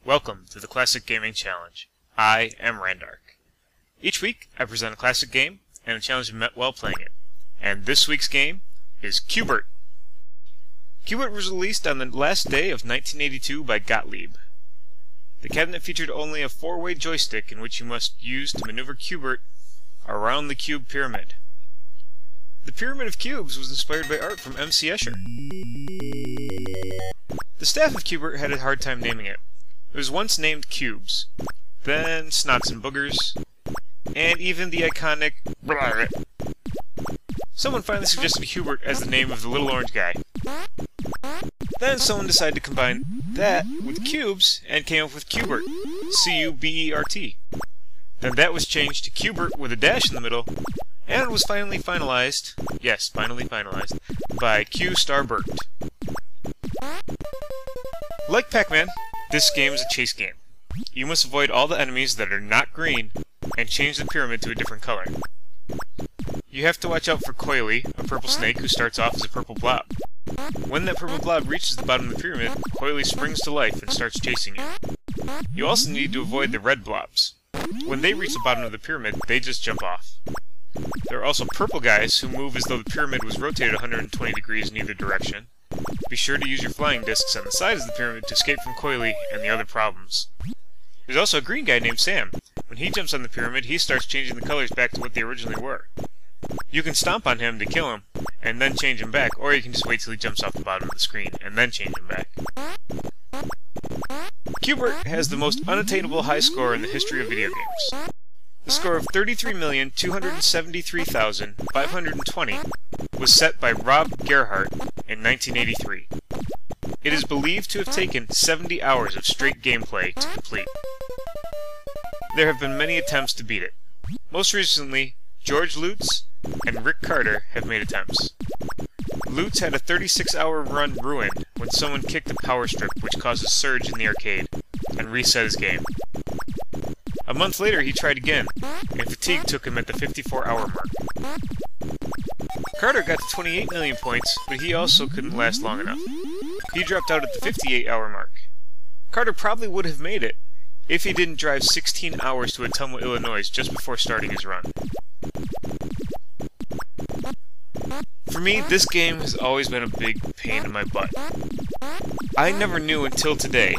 Welcome to the Classic Gaming Challenge. I am Randark. Each week, I present a classic game and a challenge met while playing it. And this week's game is Q*bert. Q*bert was released on the last day of 1982 by Gottlieb. The cabinet featured only a 4-way joystick in which you must use to maneuver Q*bert around the cube pyramid. The Pyramid of Cubes was inspired by art from M.C. Escher. The staff of Q*bert had a hard time naming it. It was once named Cubes, then Snots and Boogers, and even the iconic Bert. Someone finally suggested Q*bert as the name of the little orange guy. Then someone decided to combine that with cubes and came up with Q*bert, C-U-B-E-R-T. Then that was changed to Q*bert with a dash in the middle, and it was finally finalized, yes, finally finalized, by Q*Bert. Like Pac-Man, this game is a chase game. You must avoid all the enemies that are not green and change the pyramid to a different color. You have to watch out for Coily, a purple snake who starts off as a purple blob. When that purple blob reaches the bottom of the pyramid, Coily springs to life and starts chasing you. You also need to avoid the red blobs. When they reach the bottom of the pyramid, they just jump off. There are also purple guys who move as though the pyramid was rotated 120 degrees in either direction. Be sure to use your flying discs on the sides of the pyramid to escape from Coily and the other problems. There's also a green guy named Sam. When he jumps on the pyramid, he starts changing the colors back to what they originally were. You can stomp on him to kill him, and then change him back, or you can just wait till he jumps off the bottom of the screen, and then change him back. Q*bert has the most unattainable high score in the history of video games. The score of 33,273,520 was set by Rob Gerhardt in 1983. It is believed to have taken 70 hours of straight gameplay to complete. There have been many attempts to beat it. Most recently, George Lutz and Rick Carter have made attempts. Lutz had a 36-hour run ruined when someone kicked a power strip which caused a surge in the arcade and reset his game. A month later he tried again, and fatigue took him at the 54-hour mark. Carter got to 28 million points, but he also couldn't last long enough. He dropped out at the 58-hour mark. Carter probably would have made it if he didn't drive 16 hours to Ottumwa, Illinois just before starting his run. For me, this game has always been a big pain in my butt. I never knew until today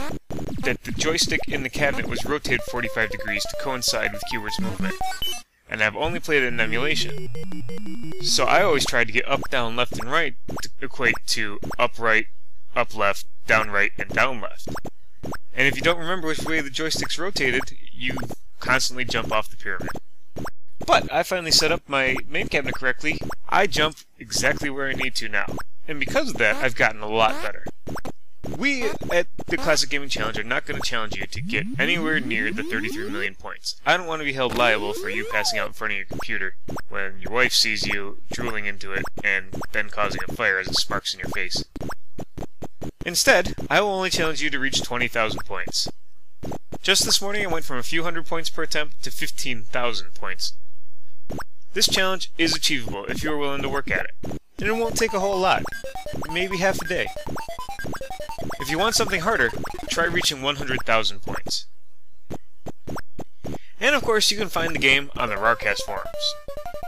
that the joystick in the cabinet was rotated 45 degrees to coincide with Q*bert's movement, and I've only played it in emulation. So I always tried to get up, down, left, and right to equate to up, right, up, left, down, right, and down, left. And if you don't remember which way the joystick's rotated, you constantly jump off the pyramid. But I finally set up my main cabinet correctly. I jump exactly where I need to now, and because of that, I've gotten a lot better. We at the Classic Gaming Challenge are not going to challenge you to get anywhere near the 33 million points. I don't want to be held liable for you passing out in front of your computer when your wife sees you drooling into it and then causing a fire as it sparks in your face. Instead, I will only challenge you to reach 20,000 points. Just this morning I went from a few hundred points per attempt to 15,000 points. This challenge is achievable if you are willing to work at it, and it won't take a whole lot, maybe half a day. If you want something harder, try reaching 100,000 points. And of course, you can find the game on the Rarcast forums.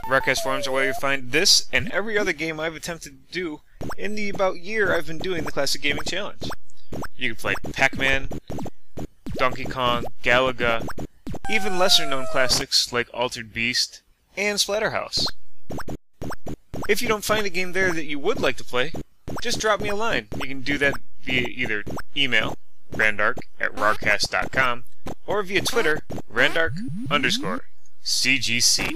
Rarcast forums are where you find this and every other game I've attempted to do in the about year I've been doing the Classic Gaming Challenge. You can play Pac-Man, Donkey Kong, Galaga, even lesser-known classics like Altered Beast and Splatterhouse. If you don't find a game there that you would like to play, just drop me a line. You can do that via either email, randark@rarcast.com, or via Twitter, randark_CGC.